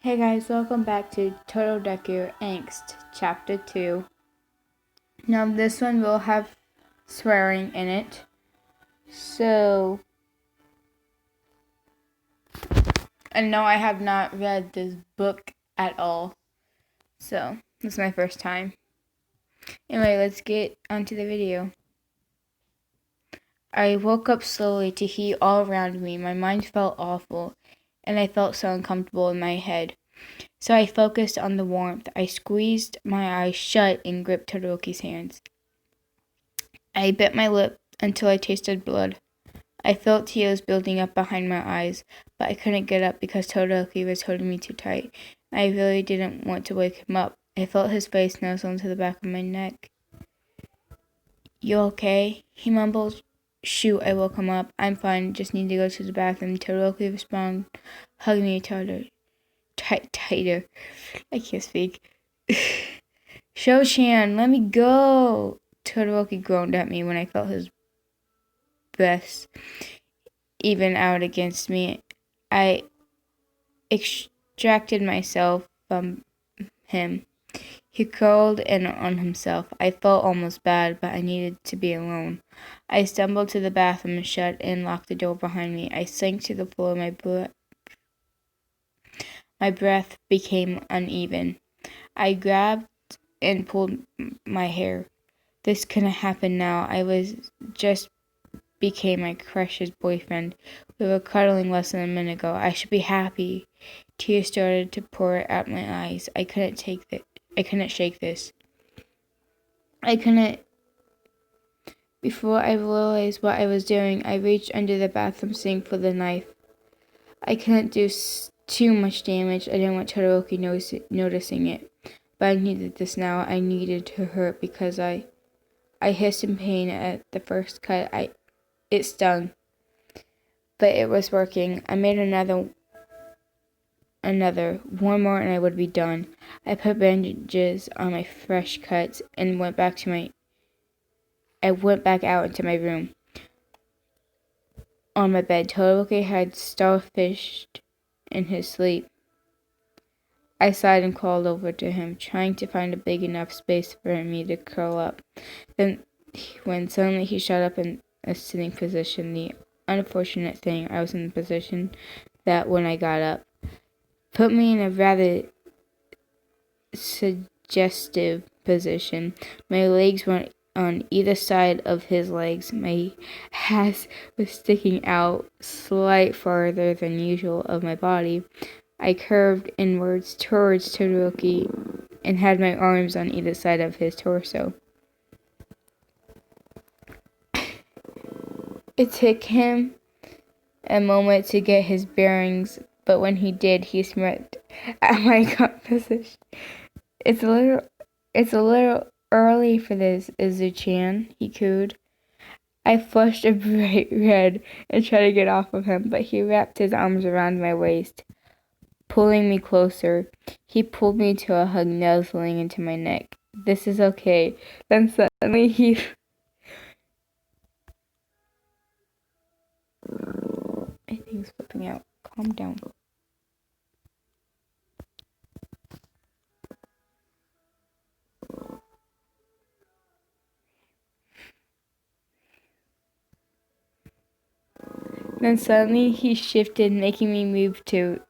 Hey guys, welcome back to Tododeku Angst, Chapter 2. Now this one will have swearing in it. And no, I have not read this book at all. So, this is my first time. Anyway, let's get onto the video. I woke up slowly to heat all around me. My mind felt awful, and I felt so uncomfortable in my head. So I focused on the warmth. I squeezed my eyes shut and gripped Todoroki's hands. I bit my lip until I tasted blood. I felt tears building up behind my eyes, but I couldn't get up because Todoroki was holding me too tight. I really didn't want to wake him up. I felt his face nuzzle into the back of my neck. "You okay?" he mumbled. "Shoot," I woke him up. "I'm fine, just need to go to the bathroom." Todoroki responded, hugging me tighter. I can't speak. "Sho-chan, let me go!" Todoroki groaned at me when I felt his breath even out against me. I extracted myself from him. He curled in on himself. I felt almost bad, but I needed to be alone. I stumbled to the bathroom and shut and locked the door behind me. I sank to the floor. My breath became uneven. I grabbed and pulled my hair. This couldn't happen now. I was just became my crush's boyfriend. We were cuddling less than a minute ago. I should be happy. Tears started to pour out my eyes. I couldn't shake this. Before I realized what I was doing, I reached under the bathroom sink for the knife. I couldn't do too much damage. I didn't want Todoroki noticing it. But I needed this now. I needed to hurt because I hissed in pain at the first cut. It stung, but it was working. I made another, one more, and I would be done. I put bandages on my fresh cuts and went back out into my room. On my bed, Todoroki had starfished in his sleep. I sighed and crawled over to him, trying to find a big enough space for me to curl up. Then, when suddenly he shot up in a sitting position, the unfortunate thing, I was in the position that when I got up, put me in a rather suggestive position. My legs were on either side of his legs. My ass was sticking out slight farther than usual of my body. I curved inwards towards Todoroki and had my arms on either side of his torso. It took him a moment to get his bearings, but when he did, he smirked at my composition. It's a little early for this, Izu-chan, he cooed. I flushed a bright red and tried to get off of him, but he wrapped his arms around my waist, pulling me closer. He pulled me to a hug, nuzzling into my neck. "This is okay." Then suddenly I think he's flipping out. Calm down. Then suddenly he shifted, making me move too.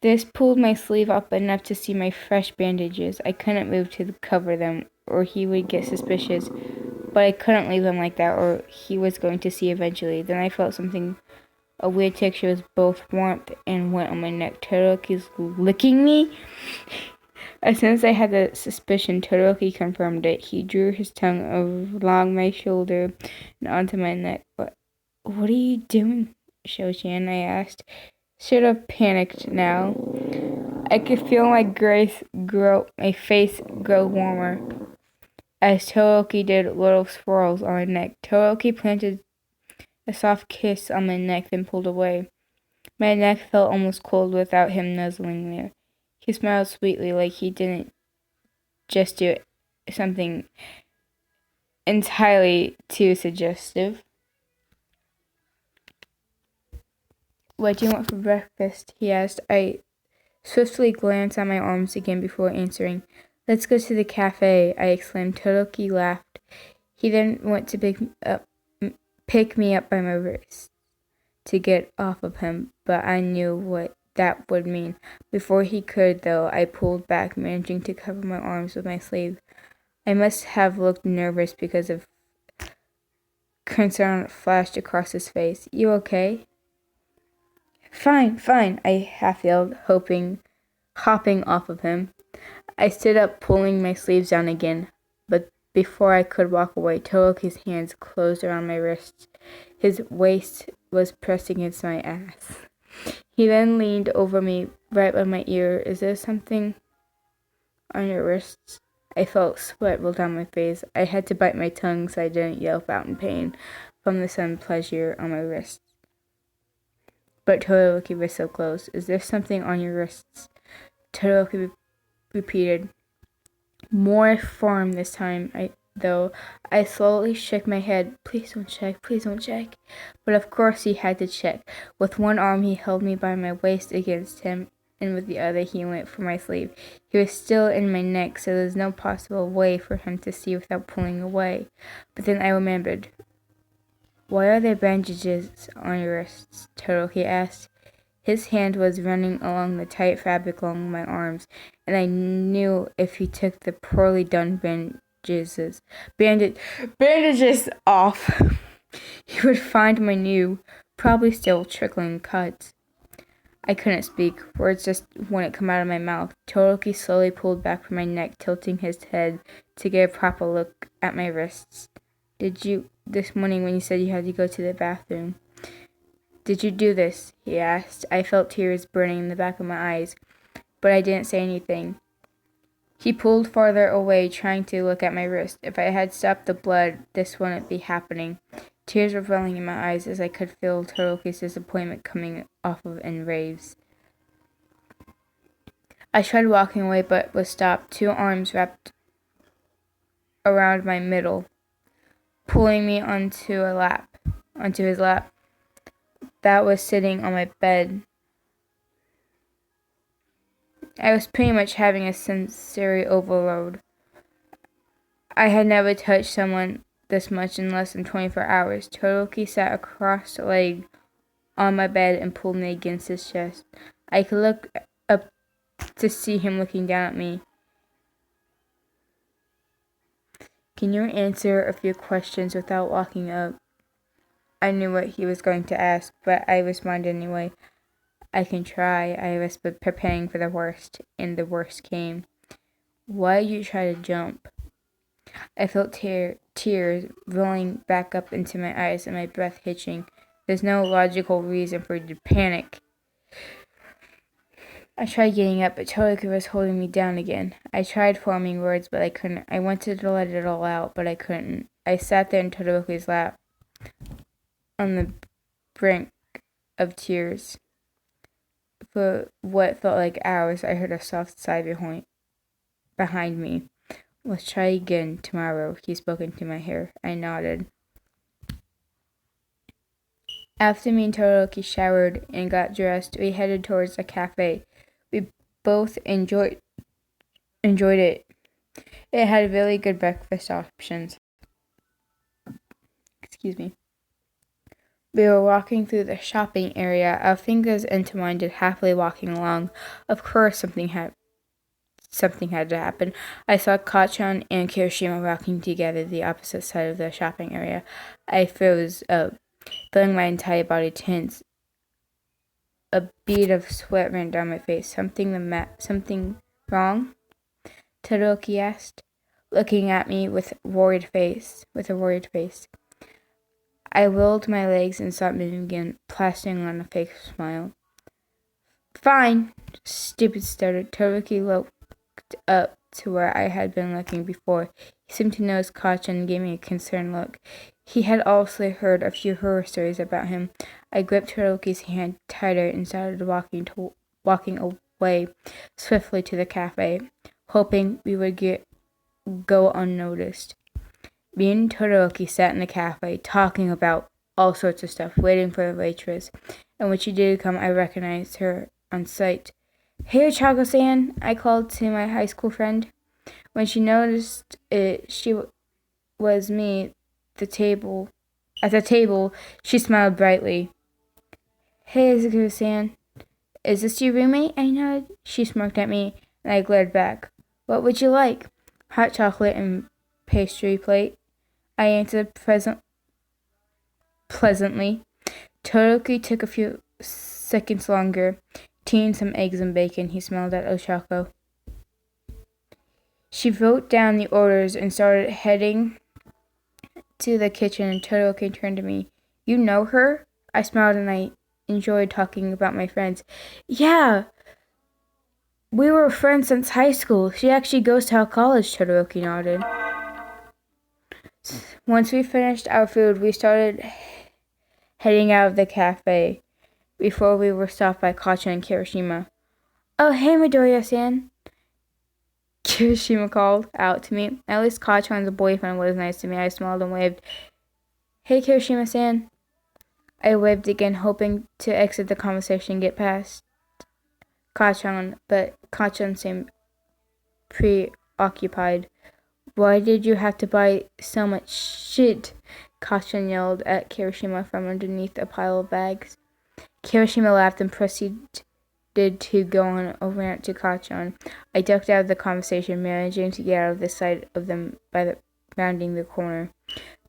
This pulled my sleeve up enough to see my fresh bandages. I couldn't move to cover them, or he would get suspicious. But I couldn't leave him like that, or he was going to see eventually. Then I felt something. A weird texture was both warmth and wet on my neck. Todoroki's licking me? As soon as I had the suspicion, Todoroki confirmed it. He drew his tongue along my shoulder and onto my neck. "What are you doing, Sho-chan?" I asked, sort of panicked now. I could feel my face grow warmer as Todoroki did little swirls on my neck. Todoroki planted a soft kiss on my neck, then pulled away. My neck felt almost cold without him nuzzling there. He smiled sweetly, like he didn't just do something entirely too suggestive. "What do you want for breakfast?" he asked. I swiftly glanced at my arms again before answering. "Let's go to the cafe," I exclaimed. Todoroki laughed. He then went to pick me up by my wrist to get off of him, but I knew what that would mean. Before he could, though, I pulled back, managing to cover my arms with my sleeve. I must have looked nervous because of concern flashed across his face. "You okay?" Fine, I half-yelled, hopping off of him. I stood up, pulling my sleeves down again, but before I could walk away, Todoroki's hands closed around my wrists. His waist was pressed against my ass. He then leaned over me, right by my ear. "Is there something on your wrists?" I felt sweat roll down my face. I had to bite my tongue so I didn't yelp out in pain from the sudden pleasure on my wrists. But Todoroki was so close. "Is there something on your wrists?" Todoroki repeated, more firm this time, though. I slowly shook my head. Please don't check. But of course he had to check. With one arm he held me by my waist against him, and with the other he went for my sleeve. He was still in my neck, so there was no possible way for him to see without pulling away. But then I remembered. "Why are there bandages on your wrists?" Todoroki asked. His hand was running along the tight fabric along my arms, and I knew if he took the poorly done bandages off, he would find my new, probably still trickling cuts. I couldn't speak. Words just wouldn't come out of my mouth. Todoroki slowly pulled back from my neck, tilting his head to get a proper look at my wrists. This morning when you said you had to go to the bathroom, did you do this?" he asked. I felt tears burning in the back of my eyes, but I didn't say anything. He pulled farther away, trying to look at my wrist. If I had stopped the blood, this wouldn't be happening. Tears were welling in my eyes as I could feel Todoroki's disappointment coming off of in waves. I tried walking away, but was stopped. Two arms wrapped around my middle, pulling me onto his lap that was sitting on my bed. I was pretty much having a sensory overload. I had never touched someone this much in less than 24 hours. Todoroki sat cross-legged on my bed and pulled me against his chest. I could look up to see him looking down at me. "Can you answer a few questions without walking up?" I knew what he was going to ask, but I responded anyway. "I can try," I whispered, preparing for the worst, and the worst came. "Why did you try to jump?" I felt tears rolling back up into my eyes and my breath hitching. There's no logical reason for you to panic. I tried getting up, but Todoroki was holding me down again. I tried forming words, but I couldn't. I wanted to let it all out, but I couldn't. I sat there in Todoroki's lap, on the brink of tears. For what felt like hours, I heard a soft sigh behind me. "Let's try again tomorrow," he spoke into my hair. I nodded. After me and Todoroki showered and got dressed, we headed towards the cafe. We both enjoyed it. It had really good breakfast options. Excuse me. We were walking through the shopping area, our fingers entwined, happily walking along. Of course, something had to happen. I saw Kachan and Kirishima walking together the opposite side of the shopping area. I froze up, feeling my entire body tense. A bead of sweat ran down my face. Something wrong?" Todoroki asked, looking at me with a worried face. I rolled my legs and stopped moving again, plastering on a fake smile. "Fine," stupid stuttered. Todoroki looked up to where I had been looking before. He seemed to notice Kachan and gave me a concerned look. He had also heard a few horror stories about him. I gripped Todoroki's hand tighter and started walking away swiftly to the cafe, hoping we would go unnoticed. Me and Todoroki sat in the cafe, talking about all sorts of stuff, waiting for the waitress. And when she did come, I recognized her on sight. Hey, Chago-san, I called to my high school friend. When she noticed it, was me. At the table, she smiled brightly. Hey, Izuku-san, is this your roommate? I nodded. She smirked at me, and I glared back. What would you like? Hot chocolate and pastry plate. I answered pleasantly. Todoroki took a few seconds longer. Tea and some eggs and bacon, he smiled at Oshako. She wrote down the orders and started heading to the kitchen, and Todoroki turned to me. You know her? I smiled and I enjoyed talking about my friends. Yeah, we were friends since high school. She actually goes to our college, Todoroki nodded. Once we finished our food, we started heading out of the cafe before we were stopped by Kacha and Kirishima. Oh, hey, Midoriya-san, Kirishima called out to me. At least Kacha-san's boyfriend was nice to me. I smiled and waved. Hey, Kirishima-san. I waved again, hoping to exit the conversation and get past Kacha-san, but Kacha-san seemed preoccupied. Why did you have to buy so much shit? Kacha-san yelled at Kirishima from underneath a pile of bags. Kirishima laughed and proceeded to go on a rant to Kacha-san. I ducked out of the conversation, managing to get out of the sight of them by rounding the corner.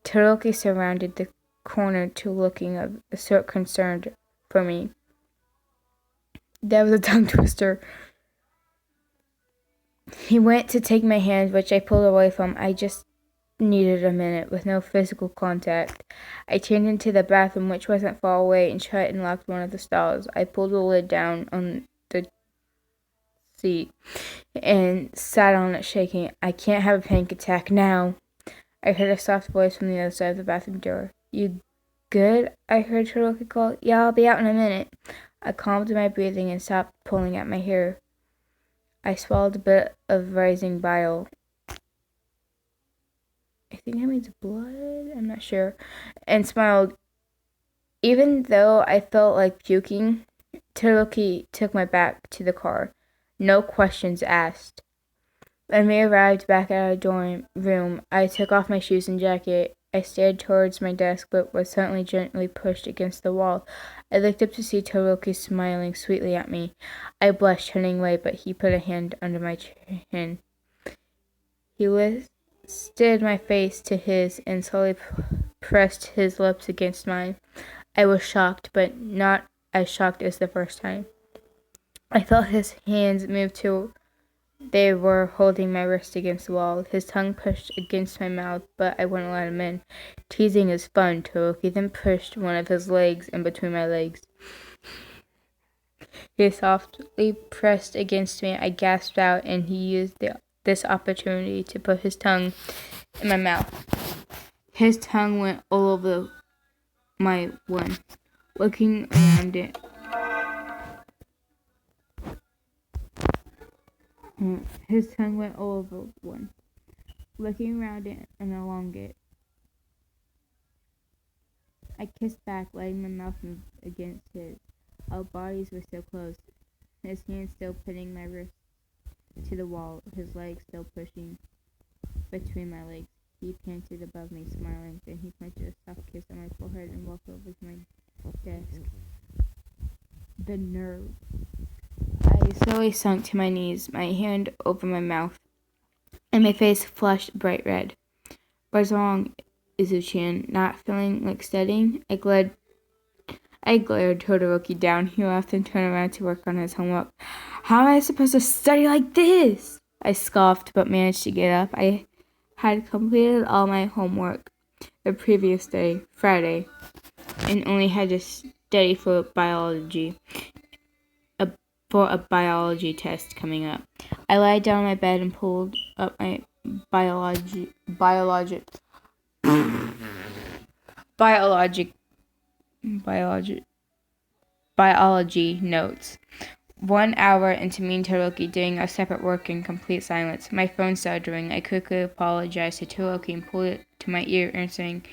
Todoroki surrounded the corner to looking a sort concerned for me. That was a tongue twister. He went to take my hand, which I pulled away from. I just needed a minute with no physical contact. I turned into the bathroom, which wasn't far away, and shut and locked one of the stalls. I pulled the lid down on the seat and sat on it, shaking. I can't have a panic attack now. I heard a soft voice from the other side of the bathroom door. You good? I heard Todoroki call. Yeah, I'll be out in a minute. I calmed my breathing and stopped pulling at my hair. I swallowed a bit of rising bile. I think that means blood? I'm not sure. And smiled. Even though I felt like puking, Todoroki took my back to the car. No questions asked. When we arrived back at our dorm room, I took off my shoes and jacket. I stared towards my desk, but was suddenly gently pushed against the wall. I looked up to see Todoroki smiling sweetly at me. I blushed, turning away, but he put a hand under my chin. He lifted my face to his and slowly pressed his lips against mine. I was shocked, but not as shocked as the first time. I felt his hands move to. They were holding my wrist against the wall. His tongue pushed against my mouth, but I wouldn't let him in. Teasing is fun, Todoroki then pushed one of his legs in between my legs. He softly pressed against me. I gasped out, and he used this opportunity to put his tongue in my mouth. His tongue went all over my one. Looking around it, his tongue went all over one. Looking around it and along it, I kissed back, letting my mouth move against his. Our bodies were so close. His hand still pinning my wrist to the wall, his legs still pushing between my legs. He panted above me, smiling. Then he planted a soft kiss on my forehead and walked over to my desk. The nerve. I slowly sunk to my knees, my hand over my mouth, and my face flushed bright red. What's wrong, Izuchan? Not feeling like studying? I glared Todoroki down. He laughed and turned around to work on his homework. How am I supposed to study like this? I scoffed, but managed to get up. I had completed all my homework the previous day, Friday, and only had to study for biology test coming up. I lied down on my bed and pulled up my biology notes. 1 hour into me and Todoroki doing our separate work in complete silence. My phone started ringing. I quickly apologized to Todoroki and pulled it to my ear, answering,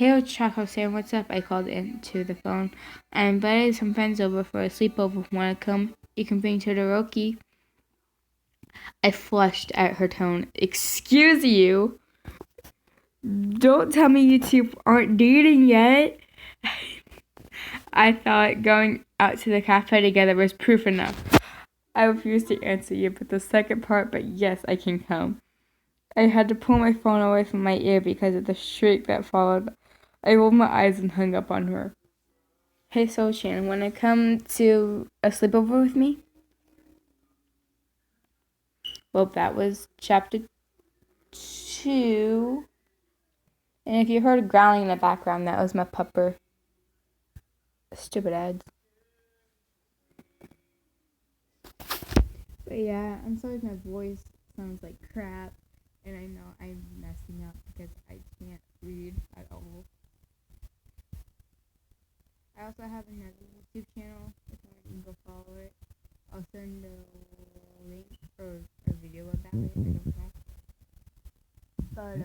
Hey, Choco Sam, what's up? I called into the phone. I invited some friends over for a sleepover. Want to come? You can bring Todoroki. I flushed at her tone. Excuse you? Don't tell me you two aren't dating yet. I thought going out to the cafe together was proof enough. I refused to answer you, but the second part, but yes, I can come. I had to pull my phone away from my ear because of the shriek that followed. I rolled my eyes and hung up on her. Hey, Soul-chan, wanna come to a sleepover with me? Well, that was chapter 2. And if you heard growling in the background, that was my pupper. Stupid ads. But yeah, I'm sorry if my voice sounds like crap. And I know I'm messing up because I can't read at all. I also have another YouTube channel. If you want to go follow it, I'll send a link or a video about it. I don't know. But